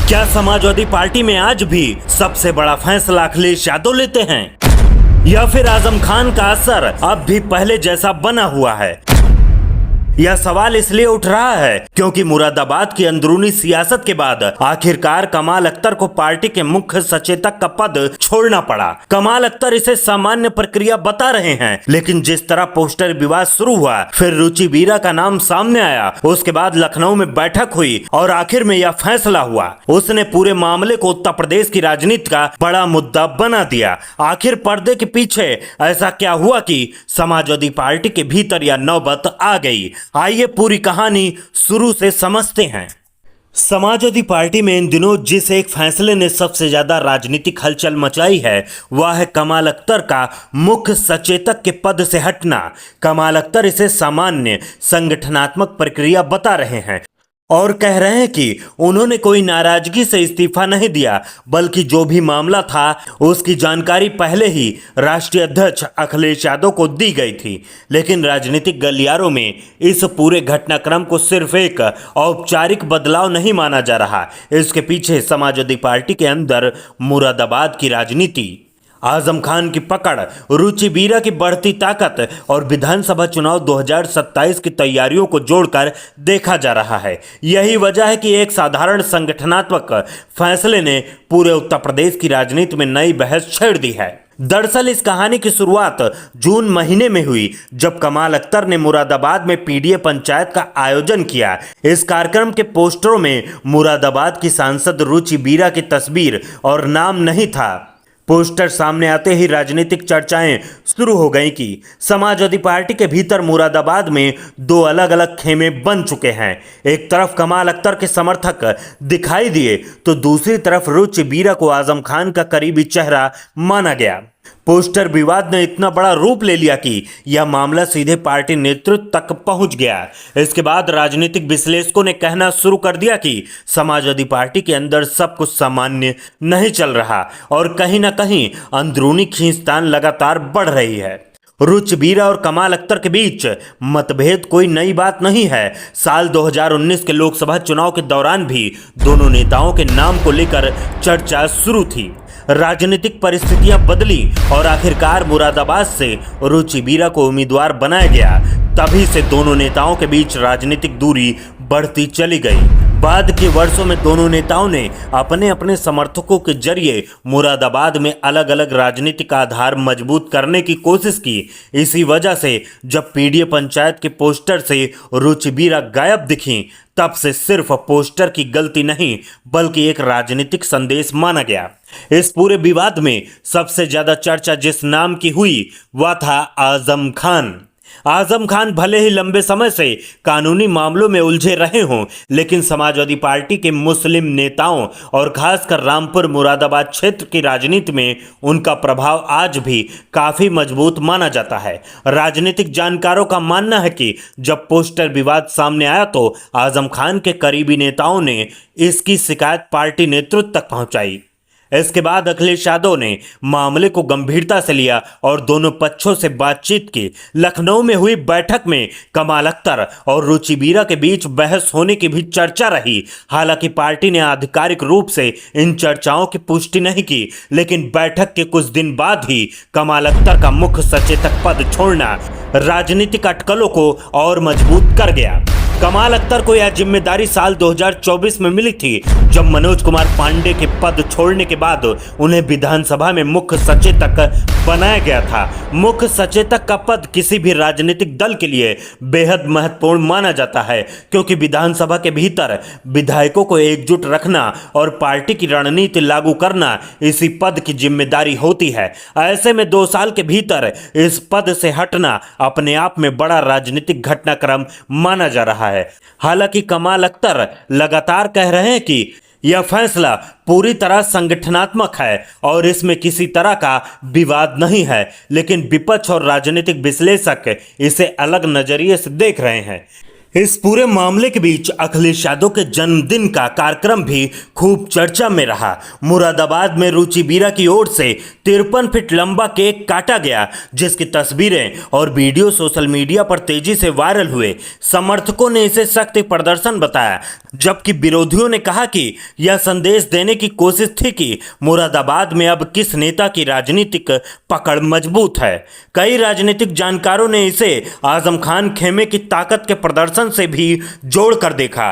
क्या समाजवादी पार्टी में आज भी सबसे बड़ा फैसला अखिलेश यादव लेते हैं या फिर आजम खान का असर अब भी पहले जैसा बना हुआ है? यह सवाल इसलिए उठ रहा है क्योंकि मुरादाबाद की अंदरूनी सियासत के बाद आखिरकार कमाल अख्तर को पार्टी के मुख्य सचेतक का पद छोड़ना पड़ा। कमाल अख्तर इसे सामान्य प्रक्रिया बता रहे हैं, लेकिन जिस तरह पोस्टर विवाद शुरू हुआ, फिर रुचि बीरा का नाम सामने आया, उसके बाद लखनऊ में बैठक हुई और आखिर में यह फैसला हुआ, उसने पूरे मामले को उत्तर प्रदेश की राजनीति का बड़ा मुद्दा बना दिया। आखिर पर्दे के पीछे ऐसा क्या हुआ कि समाजवादी पार्टी के भीतर यह नौबत आ गई? आइए पूरी कहानी शुरू से समझते हैं। समाजवादी पार्टी में इन दिनों जिस एक फैसले ने सबसे ज्यादा राजनीतिक हलचल मचाई है, वह है कमाल अख्तर का मुख्य सचेतक के पद से हटना। कमाल अख्तर इसे सामान्य संगठनात्मक प्रक्रिया बता रहे हैं और कह रहे हैं कि उन्होंने कोई नाराजगी से इस्तीफा नहीं दिया, बल्कि जो भी मामला था उसकी जानकारी पहले ही राष्ट्रीय अध्यक्ष अखिलेश यादव को दी गई थी। लेकिन राजनीतिक गलियारों में इस पूरे घटनाक्रम को सिर्फ एक औपचारिक बदलाव नहीं माना जा रहा, इसके पीछे समाजवादी पार्टी के अंदर मुरादाबाद की राजनीति, आजम खान की पकड़, रुचि बीरा की बढ़ती ताकत और विधानसभा चुनाव 2027 की तैयारियों को जोड़कर देखा जा रहा है। यही वजह है कि एक साधारण संगठनात्मक फैसले ने पूरे उत्तर प्रदेश की राजनीति में नई बहस छेड़ दी है। दरअसल इस कहानी की शुरुआत जून महीने में हुई, जब कमाल अख्तर ने मुरादाबाद में पीडीए पंचायत का आयोजन किया। इस कार्यक्रम के पोस्टरों में मुरादाबाद की सांसद रुचि बीरा की तस्वीर और नाम नहीं था। पोस्टर सामने आते ही राजनीतिक चर्चाएं शुरू हो गईं कि समाजवादी पार्टी के भीतर मुरादाबाद में दो अलग अलग खेमे बन चुके हैं। एक तरफ कमाल अख्तर के समर्थक दिखाई दिए तो दूसरी तरफ रुचि बीरा को आजम खान का करीबी चेहरा माना गया। पोस्टर विवाद ने इतना बड़ा रूप ले लिया कि यह मामला सीधे पार्टी नेतृत्व तक पहुंच गया। इसके बाद राजनीतिक विश्लेषकों ने कहना शुरू कर दिया कि समाजवादी पार्टी के अंदर सब कुछ सामान्य नहीं चल रहा और कहीं ना कहीं अंदरूनी खींचतान लगातार बढ़ रही है। रुचि बीरा और कमाल अख्तर के बीच मतभेद कोई नई बात नहीं है। साल 2019 के लोकसभा चुनाव के दौरान भी दोनों नेताओं के नाम को लेकर चर्चा शुरू थी। राजनीतिक परिस्थितियां बदली और आखिरकार मुरादाबाद से रुचि बीरा को उम्मीदवार बनाया गया। तभी से दोनों नेताओं के बीच राजनीतिक दूरी बढ़ती चली गई। बाद के वर्षों में दोनों नेताओं ने अपने अपने समर्थकों के जरिए मुरादाबाद में अलग अलग राजनीतिक आधार मजबूत करने की कोशिश की। इसी वजह से जब पीडीए पंचायत के पोस्टर से रुचि बीरा गायब दिखी, तब से सिर्फ पोस्टर की गलती नहीं बल्कि एक राजनीतिक संदेश माना गया। इस पूरे विवाद में सबसे ज्यादा चर्चा जिस नाम की हुई वह था आजम खान। आजम खान भले ही लंबे समय से कानूनी मामलों में उलझे रहे हों, लेकिन समाजवादी पार्टी के मुस्लिम नेताओं और खासकर रामपुर मुरादाबाद क्षेत्र की राजनीति में उनका प्रभाव आज भी काफी मजबूत माना जाता है। राजनीतिक जानकारों का मानना है कि जब पोस्टर विवाद सामने आया तो आजम खान के करीबी नेताओं ने इसकी शिकायत पार्टी नेतृत्व तक पहुंचाई। इसके बाद अखिलेश यादव ने मामले को गंभीरता से लिया और दोनों पक्षों से बातचीत की। लखनऊ में हुई बैठक में कमाल अख्तर और रुचि बीरा के बीच बहस होने की भी चर्चा रही। हालांकि पार्टी ने आधिकारिक रूप से इन चर्चाओं की पुष्टि नहीं की, लेकिन बैठक के कुछ दिन बाद ही कमाल अख्तर का मुख्य सचेतक पद छोड़ना राजनीतिक अटकलों को और मजबूत कर गया। कमाल अख्तर को यह जिम्मेदारी साल 2024 में मिली थी, जब मनोज कुमार पांडे के पद छोड़ने के बाद उन्हें विधानसभा में मुख्य सचेतक बनाया गया था। मुख्य सचेतक का पद किसी भी राजनीतिक दल के लिए बेहद महत्वपूर्ण माना जाता है, क्योंकि विधानसभा के भीतर विधायकों को एकजुट रखना और पार्टी की रणनीति लागू करना इसी पद की जिम्मेदारी होती है। ऐसे में 2 साल के भीतर इस पद से हटना अपने आप में बड़ा राजनीतिक घटनाक्रम माना जा रहा है। हालांकि कमाल अख्तर लगातार कह रहे हैं कि यह फैसला पूरी तरह संगठनात्मक है और इसमें किसी तरह का विवाद नहीं है, लेकिन विपक्ष और राजनीतिक विश्लेषक इसे अलग नजरिए से देख रहे हैं। इस पूरे मामले के बीच अखिलेश यादव के जन्मदिन का कार्यक्रम भी खूब चर्चा में रहा। मुरादाबाद में रुचि बीरा की ओर से 53 फीट लंबा केक काटा गया, जिसकी तस्वीरें और वीडियो सोशल मीडिया पर तेजी से वायरल हुए। समर्थकों ने इसे शक्ति प्रदर्शन बताया, जबकि विरोधियों ने कहा कि यह संदेश देने की कोशिश थी कि मुरादाबाद में अब किस नेता की राजनीतिक पकड़ मजबूत है। कई राजनीतिक जानकारों ने इसे आजम खान खेमे की ताकत के प्रदर्शन से भी जोड़कर देखा।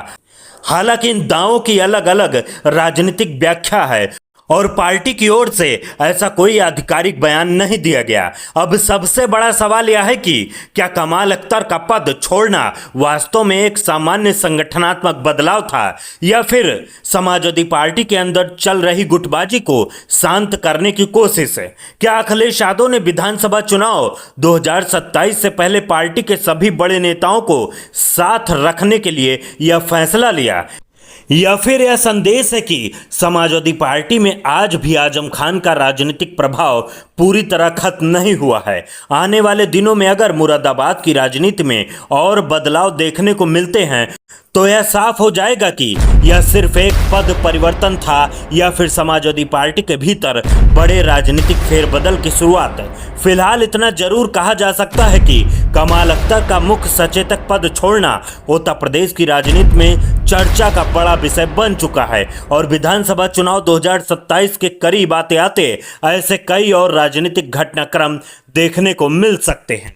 हालांकि इन दावों की अलग अलग राजनीतिक व्याख्या है और पार्टी की ओर से ऐसा कोई आधिकारिक बयान नहीं दिया गया। अब सबसे बड़ा सवाल यह है कि क्या कमाल अख्तर का पद छोड़ना वास्तव में एक सामान्य संगठनात्मक बदलाव था, या फिर समाजवादी पार्टी के अंदर चल रही गुटबाजी को शांत करने की कोशिश है। क्या अखिलेश यादव ने विधानसभा चुनाव 2027 से पहले पार्टी के सभी बड़े नेताओं को साथ रखने के लिए यह फैसला लिया, या फिर यह संदेश है कि समाजवादी पार्टी में आज भी आजम खान का राजनीतिक प्रभाव पूरी तरह खत्म नहीं हुआ है। आने वाले दिनों में अगर मुरादाबाद की राजनीति में और बदलाव देखने को मिलते हैं तो यह साफ हो जाएगा कि यह सिर्फ एक पद परिवर्तन था या फिर समाजवादी पार्टी के भीतर बड़े राजनीतिक फेरबदल की शुरुआत है। फिलहाल इतना जरूर कहा जा सकता है कि कमाल अख्तर का मुख्य सचेतक पद छोड़ना उत्तर प्रदेश की राजनीति में चर्चा का बड़ा विषय बन चुका है और विधानसभा चुनाव 2027 के करीब आते आते ऐसे कई और राजनीतिक घटनाक्रम देखने को मिल सकते हैं।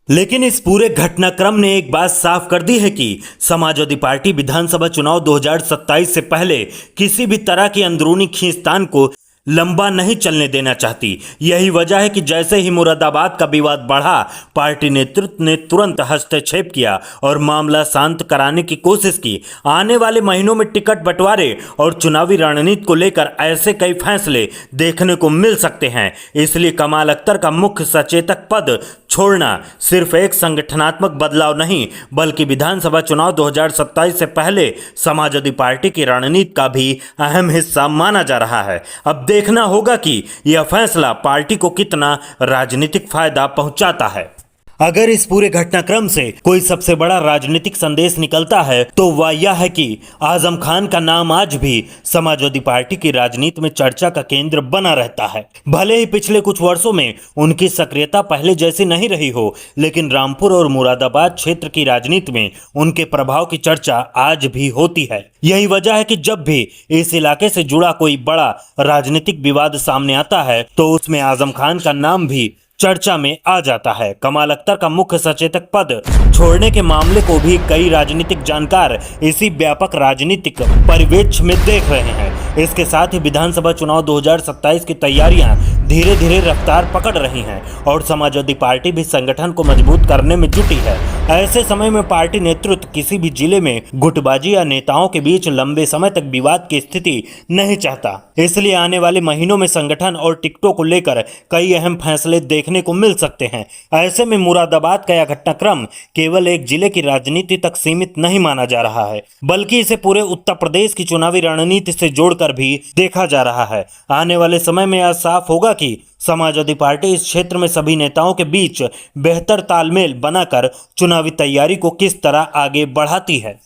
लेकिन इस पूरे घटनाक्रम ने एक बात साफ कर दी है कि समाजवादी पार्टी विधानसभा चुनाव 2027 से पहले किसी भी तरह की अंदरूनी खींचतान को लंबा नहीं चलने देना चाहती। यही वजह है कि जैसे ही मुरादाबाद का विवाद बढ़ा, पार्टी नेतृत्व ने तुरंत हस्तक्षेप किया और मामला शांत कराने की कोशिश की। आने वाले महीनों में टिकट बंटवारे और चुनावी रणनीति को लेकर ऐसे कई फैसले देखने को मिल सकते हैं। इसलिए कमाल अख्तर का मुख्य सचेतक पद छोड़ना सिर्फ एक संगठनात्मक बदलाव नहीं, बल्कि विधानसभा चुनाव 2027 से पहले समाजवादी पार्टी की रणनीति का भी अहम हिस्सा माना जा रहा है। अब देखना होगा कि यह फैसला पार्टी को कितना राजनीतिक फायदा पहुंचाता है। अगर इस पूरे घटनाक्रम से कोई सबसे बड़ा राजनीतिक संदेश निकलता है तो वह यह है कि आजम खान का नाम आज भी समाजवादी पार्टी की राजनीति में चर्चा का केंद्र बना रहता है। भले ही पिछले कुछ वर्षों में उनकी सक्रियता पहले जैसी नहीं रही हो, लेकिन रामपुर और मुरादाबाद क्षेत्र की राजनीति में उनके प्रभाव की चर्चा आज भी होती है। यही वजह है कि जब भी इस इलाके से जुड़ा कोई बड़ा राजनीतिक विवाद सामने आता है तो उसमें आजम खान का नाम भी चर्चा में आ जाता है। कमाल अख्तर का मुख्य सचेतक पद छोड़ने के मामले को भी कई राजनीतिक जानकार इसी व्यापक राजनीतिक परिवेश में देख रहे हैं। इसके साथ ही विधानसभा चुनाव 2027 की तैयारियां धीरे धीरे रफ्तार पकड़ रही हैं और समाजवादी पार्टी भी संगठन को मजबूत करने में जुटी है। ऐसे समय में पार्टी नेतृत्व किसी भी जिले में गुटबाजी या नेताओं के बीच लंबे समय तक विवाद की स्थिति नहीं चाहता। इसलिए आने वाले महीनों में संगठन और टिकटों को लेकर कई अहम फैसले देखने को मिल सकते हैं। ऐसे में मुरादाबाद का यह घटनाक्रम केवल एक जिले की राजनीति तक सीमित नहीं माना जा रहा है, बल्कि इसे पूरे उत्तर प्रदेश की चुनावी रणनीति से जोड़कर भी देखा जा रहा है। आने वाले समय में यह साफ होगा कि समाजवादी पार्टी इस क्षेत्र में सभी नेताओं के बीच बेहतर तालमेल बनाकर चुनावी तैयारी को किस तरह आगे बढ़ाती है।